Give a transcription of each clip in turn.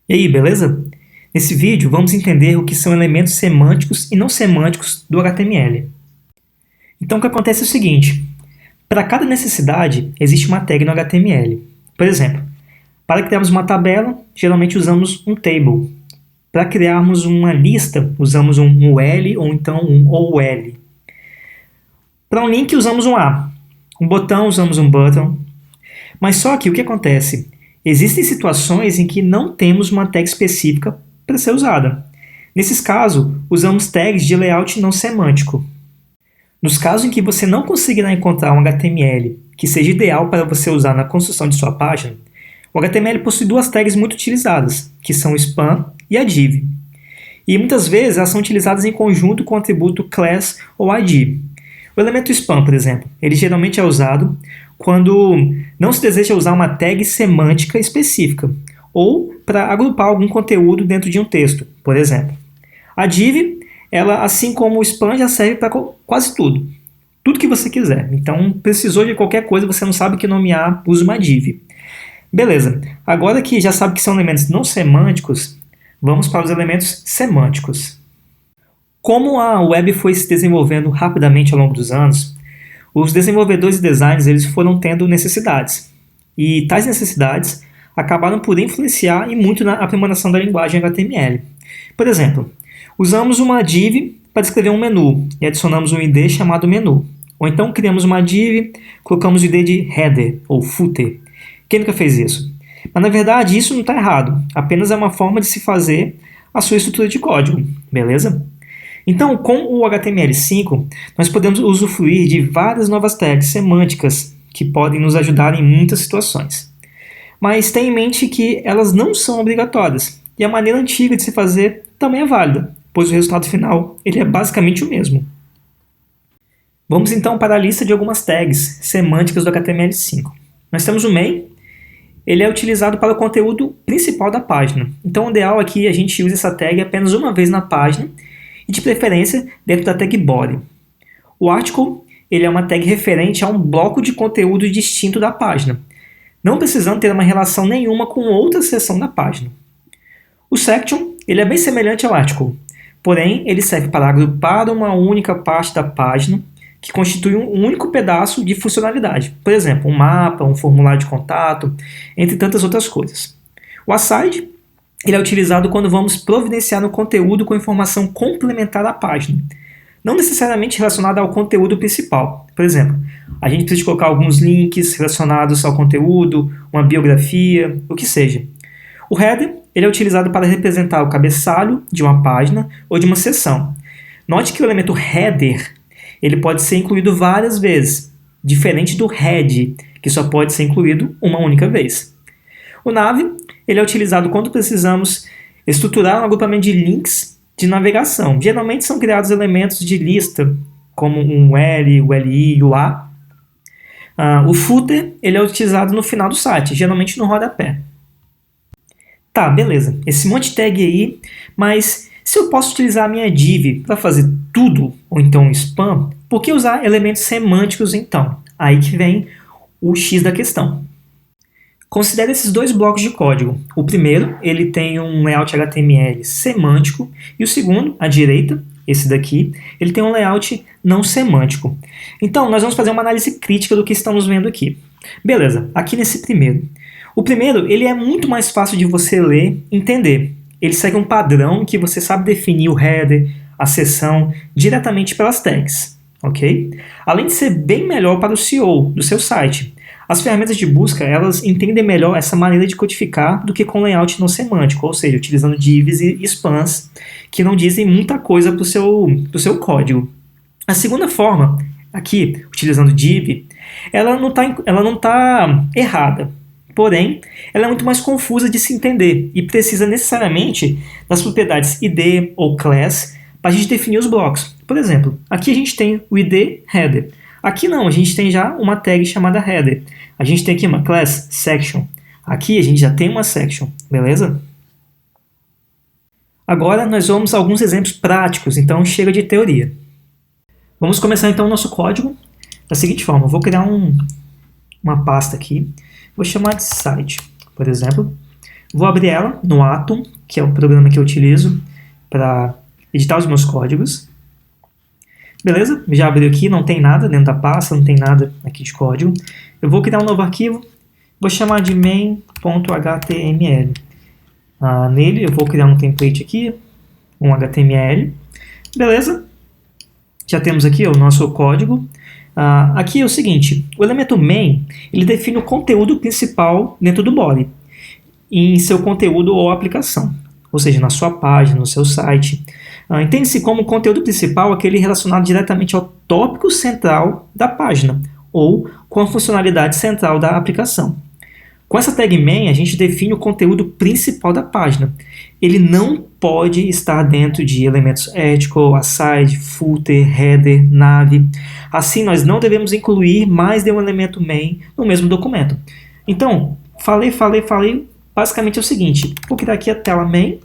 E aí, beleza? Nesse vídeo, vamos entender o que são elementos semânticos e não semânticos do HTML. Então, o que acontece é o seguinte: para cada necessidade, existe uma tag no HTML. Por exemplo, para criarmos uma tabela, geralmente usamos um table. Para criarmos uma lista, usamos um UL ou então um OL. Para um link, usamos um A. Um botão, usamos um button. Mas só que o que acontece? Existem situações em que não temos uma tag específica para ser usada. Nesses casos, usamos tags de layout não semântico. Nos casos em que você não conseguirá encontrar um HTML que seja ideal para você usar na construção de sua página, o HTML possui duas tags muito utilizadas, que são o span e a div. E muitas vezes elas são utilizadas em conjunto com o atributo class ou id. O elemento span, por exemplo, ele geralmente é usado quando não se deseja usar uma tag semântica específica, ou para agrupar algum conteúdo dentro de um texto, por exemplo. A div, ela, assim como o span, já serve para quase tudo. Tudo que você quiser. Então, precisou de qualquer coisa, você não sabe o que nomear, usa uma div. Beleza. Agora que já sabe que são elementos não semânticos, vamos para os elementos semânticos. Como a web foi se desenvolvendo rapidamente ao longo dos anos, os desenvolvedores e designers eles foram tendo necessidades. E tais necessidades acabaram por influenciar e muito na aprimoração da linguagem HTML. Por exemplo, usamos uma div para descrever um menu e adicionamos um ID chamado menu. Ou então criamos uma div, colocamos o ID de header ou footer. Quem nunca fez isso? Mas na verdade isso não está errado, apenas é uma forma de se fazer a sua estrutura de código, beleza? Então, com o HTML5, nós podemos usufruir de várias novas tags semânticas que podem nos ajudar em muitas situações. Mas tenha em mente que elas não são obrigatórias, e a maneira antiga de se fazer também é válida, pois o resultado final ele é basicamente o mesmo. Vamos então para a lista de algumas tags semânticas do HTML5. Nós temos o main, ele é utilizado para o conteúdo principal da página. Então o ideal é que a gente use essa tag apenas uma vez na página, e de preferência dentro da tag body. O article ele é uma tag referente a um bloco de conteúdo distinto da página, não precisando ter uma relação nenhuma com outra seção da página. O section ele é bem semelhante ao article, porém ele serve para agrupar uma única parte da página que constitui um único pedaço de funcionalidade, por exemplo, um mapa, um formulário de contato, entre tantas outras coisas. O aside ele é utilizado quando vamos providenciar um conteúdo com informação complementar à página, não necessariamente relacionada ao conteúdo principal. Por exemplo, a gente precisa colocar alguns links relacionados ao conteúdo, uma biografia, o que seja. O header ele é utilizado para representar o cabeçalho de uma página ou de uma seção. Note que o elemento header ele pode ser incluído várias vezes, diferente do head, que só pode ser incluído uma única vez. O nav ele é utilizado quando precisamos estruturar um agrupamento de links de navegação. Geralmente são criados elementos de lista, como um L, o LI e o A. O footer ele é utilizado no final do site, geralmente no rodapé. Tá, beleza. Esse monte de tag aí, mas se eu posso utilizar a minha div para fazer tudo, ou então spam, por que usar elementos semânticos então? Aí que vem o X da questão. Considere esses dois blocos de código. O primeiro, ele tem um layout HTML semântico, e o segundo, à direita, esse daqui, ele tem um layout não semântico. Então, nós vamos fazer uma análise crítica do que estamos vendo aqui. Beleza, aqui nesse primeiro. O primeiro, ele é muito mais fácil de você ler e entender. Ele segue um padrão que você sabe definir o header, a seção, diretamente pelas tags. Ok? Além de ser bem melhor para o SEO do seu site. As ferramentas de busca, elas entendem melhor essa maneira de codificar do que com layout não semântico, ou seja, utilizando divs e spans, que não dizem muita coisa para o seu código. A segunda forma, aqui, utilizando div, ela não tá errada, porém, ela é muito mais confusa de se entender e precisa necessariamente das propriedades id ou class para a gente definir os blocos. Por exemplo, aqui a gente tem o id header. Aqui não, a gente tem já uma tag chamada header. A gente tem aqui uma class section. Aqui a gente já tem uma section, beleza? Agora nós vamos a alguns exemplos práticos, então chega de teoria. Vamos começar então o nosso código da seguinte forma. Eu vou criar uma pasta aqui, vou chamar de site, por exemplo. Vou abrir ela no Atom, que é o programa que eu utilizo para editar os meus códigos. Beleza? Já abriu aqui, não tem nada dentro da pasta, não tem nada aqui de código. Eu vou criar um novo arquivo, vou chamar de main.html. Nele eu vou criar um template aqui, um HTML. Beleza? Já temos aqui o nosso código. Aqui é o seguinte, o elemento main, ele define o conteúdo principal dentro do body, em seu conteúdo ou aplicação, ou seja, na sua página, no seu site. Entende-se como conteúdo principal aquele relacionado diretamente ao tópico central da página, ou com a funcionalidade central da aplicação. Com essa tag main, a gente define o conteúdo principal da página. Ele não pode estar dentro de elementos article, aside, footer, header, nav. Assim, nós não devemos incluir mais de um elemento main no mesmo documento. Então, falei. Basicamente é o seguinte, vou criar aqui a tela main.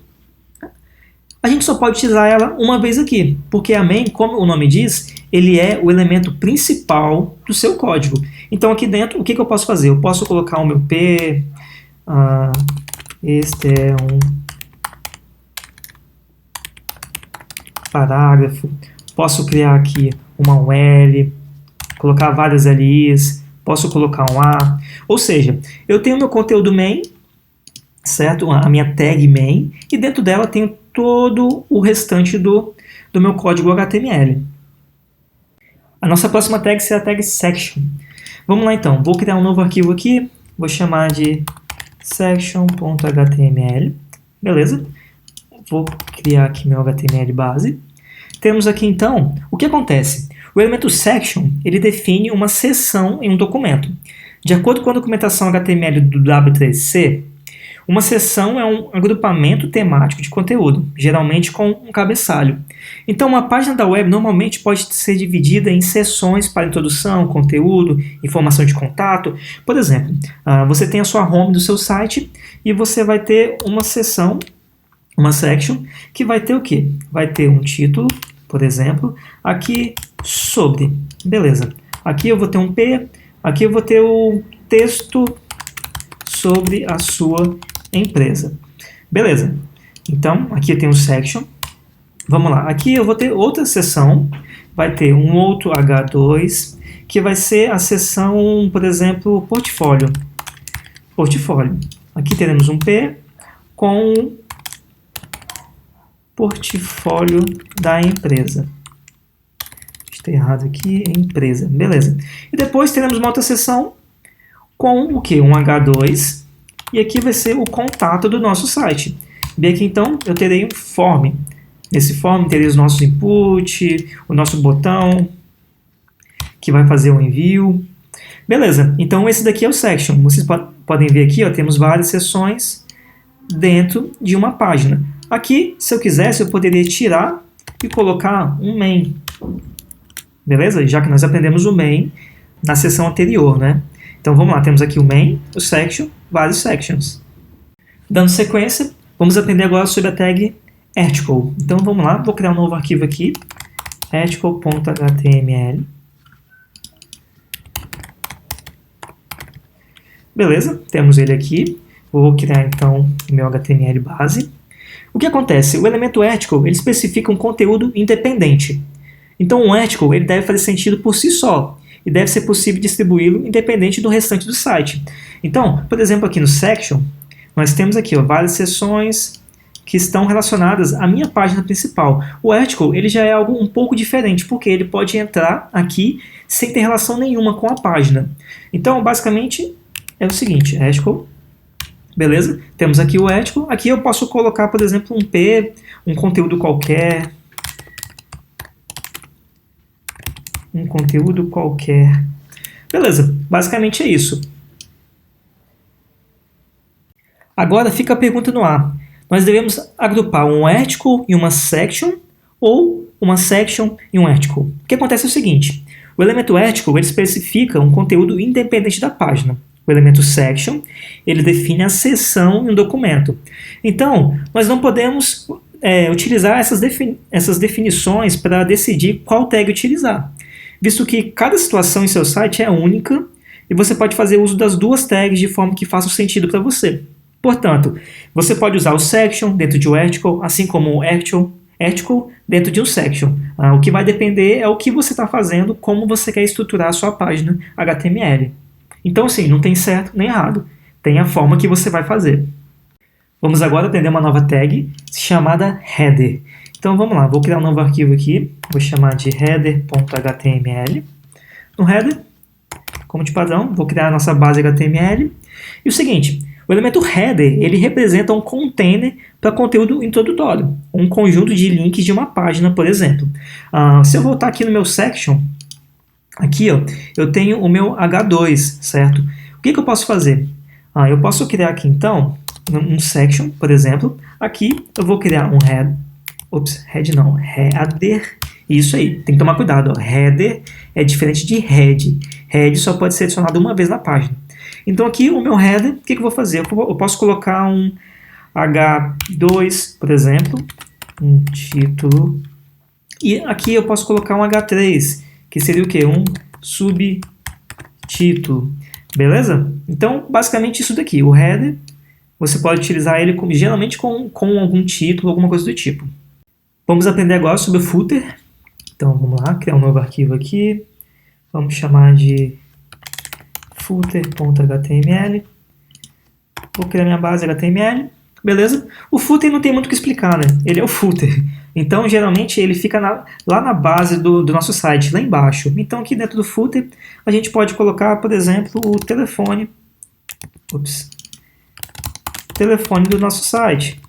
A gente só pode utilizar ela uma vez aqui, porque a main, como o nome diz, ele é o elemento principal do seu código. Então aqui dentro, o que eu posso fazer? Eu posso colocar o meu P, este é um parágrafo, posso criar aqui uma UL, colocar várias LIs, posso colocar um A, ou seja, eu tenho meu conteúdo main, certo? A minha tag main, e dentro dela tenho todo o restante do meu código HTML. A nossa próxima tag será a tag section. Vamos lá então, vou criar um novo arquivo aqui, vou chamar de section.html, beleza? Vou criar aqui meu HTML base. Temos aqui então, o que acontece? O elemento section, ele define uma seção em um documento. De acordo com a documentação HTML do W3C, uma seção é um agrupamento temático de conteúdo, geralmente com um cabeçalho. Então, uma página da web normalmente pode ser dividida em seções para introdução, conteúdo, informação de contato. Por exemplo, você tem a sua home do seu site e você vai ter uma seção, uma section, que vai ter o quê? Vai ter um título, por exemplo, aqui sobre. Beleza. Aqui eu vou ter um P, aqui eu vou ter o texto sobre a sua empresa. Beleza. Então, aqui eu tenho um section. Vamos lá. Aqui eu vou ter outra seção. Vai ter um outro H2, que vai ser a seção, por exemplo, portfólio. Portfólio. Aqui teremos um P com portfólio da empresa. Está errado aqui, empresa. Beleza. E depois teremos uma outra seção com o que? Um H2. E aqui vai ser o contato do nosso site. E aqui então eu terei um form. Nesse form terei os nossos input, o nosso botão que vai fazer o envio. Beleza, então esse daqui é o section. Vocês podem ver aqui, ó, temos várias seções dentro de uma página. Aqui, se eu quisesse, eu poderia tirar e colocar um main. Beleza? Já que nós aprendemos o main na seção anterior, né? Então vamos lá, temos aqui o main, o section, vários sections. Dando sequência, vamos aprender agora sobre a tag article. Então vamos lá, vou criar um novo arquivo aqui, article.html. Beleza, temos ele aqui. Vou criar então o meu HTML base. O que acontece? O elemento article ele especifica um conteúdo independente. Então um article ele deve fazer sentido por si só. E deve ser possível distribuí-lo independente do restante do site. Então, por exemplo, aqui no section, nós temos aqui ó, várias seções que estão relacionadas à minha página principal. O article ele já é algo um pouco diferente, porque ele pode entrar aqui sem ter relação nenhuma com a página. Então, basicamente, é o seguinte, article, beleza? Temos aqui o article, aqui eu posso colocar, por exemplo, um P, um conteúdo qualquer, Beleza, basicamente é isso. Agora fica a pergunta no ar. Nós devemos agrupar um article e uma section ou uma section e um article? O que acontece é o seguinte, o elemento article ele especifica um conteúdo independente da página. O elemento section ele define a seção em um documento. Então, nós não podemos utilizar essas definições para decidir qual tag utilizar, visto que cada situação em seu site é única e você pode fazer uso das duas tags de forma que faça sentido para você. Portanto, você pode usar o section dentro de um article, assim como o article dentro de um section. O que vai depender é o que você está fazendo, como você quer estruturar a sua página HTML. Então, assim, não tem certo nem errado. Tem a forma que você vai fazer. Vamos agora aprender uma nova tag chamada header. Então, vamos lá. Vou criar um novo arquivo aqui. Vou chamar de header.html. No header, como de padrão, vou criar a nossa base HTML. E o seguinte, o elemento header, ele representa um container para conteúdo introdutório, um conjunto de links de uma página, por exemplo. Se eu voltar aqui no meu section, aqui ó, eu tenho o meu H2, certo? O que eu posso fazer? Eu posso criar aqui então um section, por exemplo. Aqui eu vou criar um header. Header. Isso aí, tem que tomar cuidado. Ó. Header é diferente de head. Head só pode ser adicionado uma vez na página. Então aqui o meu header, o que eu vou fazer? Eu posso colocar um H2, por exemplo, um título. E aqui eu posso colocar um H3, que seria o quê? Um subtítulo. Beleza? Então, basicamente isso daqui. O header, você pode utilizar ele geralmente com algum título, alguma coisa do tipo. Vamos aprender agora sobre o footer. Então, vamos lá, criar um novo arquivo aqui. Vamos chamar de footer.html. Vou criar minha base HTML. Beleza? O footer não tem muito o que explicar, né? Ele é o footer. Então, geralmente, ele fica lá na base do nosso site, lá embaixo. Então, aqui dentro do footer, a gente pode colocar, por exemplo, o telefone. Telefone do nosso site.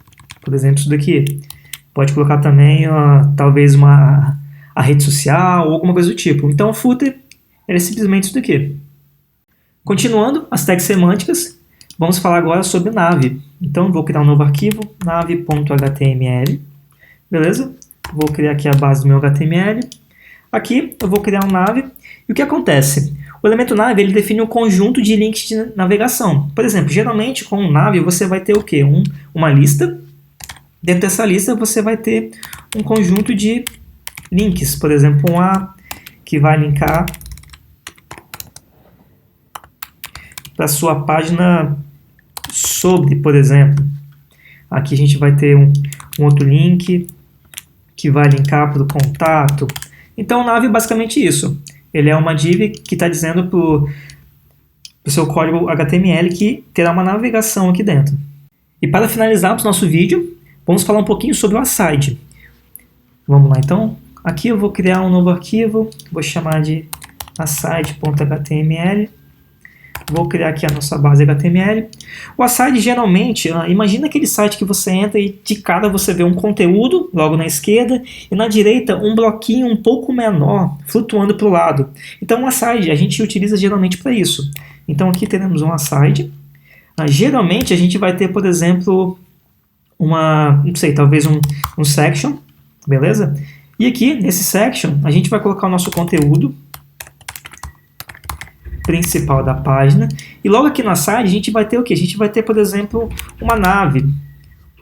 Por exemplo, isso daqui. Pode colocar também, talvez, a rede social ou alguma coisa do tipo. Então, o footer ele é simplesmente isso daqui. Continuando, as tags semânticas, vamos falar agora sobre nave. Então, vou criar um novo arquivo, nave.html. Beleza? Vou criar aqui a base do meu HTML. Aqui, eu vou criar um nave. E o que acontece? O elemento nave ele define um conjunto de links de navegação. Por exemplo, geralmente, com um nave, você vai ter o quê? Uma lista. Dentro dessa lista, você vai ter um conjunto de links. Por exemplo, um A que vai linkar para a sua página sobre, por exemplo. Aqui a gente vai ter um outro link que vai linkar para o contato. Então, nave é basicamente isso. Ele é uma div que está dizendo para o seu código HTML que terá uma navegação aqui dentro. E para finalizarmos nosso vídeo, vamos falar um pouquinho sobre o aside. Vamos lá, então. Aqui eu vou criar um novo arquivo, vou chamar de aside.html. Vou criar aqui a nossa base HTML. O aside, geralmente, imagina aquele site que você entra e de cara você vê um conteúdo logo na esquerda e na direita um bloquinho um pouco menor flutuando para o lado. Então, o aside a gente utiliza geralmente para isso. Então, aqui teremos um aside. Geralmente, a gente vai ter, por exemplo, talvez um section, beleza? E aqui, nesse section, a gente vai colocar o nosso conteúdo principal da página. E logo aqui na site a gente vai ter o que? A gente vai ter, por exemplo, uma nave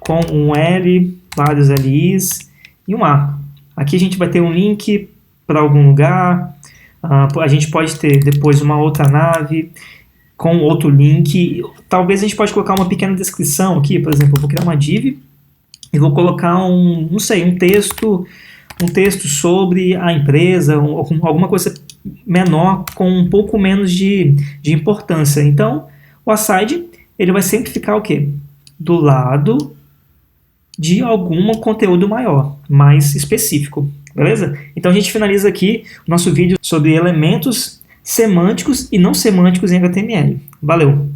com um L, vários LIs e um A. Aqui a gente vai ter um link para algum lugar. A gente pode ter depois uma outra nave com outro link. Talvez a gente pode colocar uma pequena descrição aqui. Por exemplo, eu vou criar uma div e vou colocar um texto sobre a empresa, alguma coisa menor com um pouco menos de importância. Então, o aside ele vai sempre ficar o quê? Do lado de algum conteúdo maior, mais específico. Beleza? Então a gente finaliza aqui o nosso vídeo sobre elementos semânticos e não semânticos em HTML. Valeu!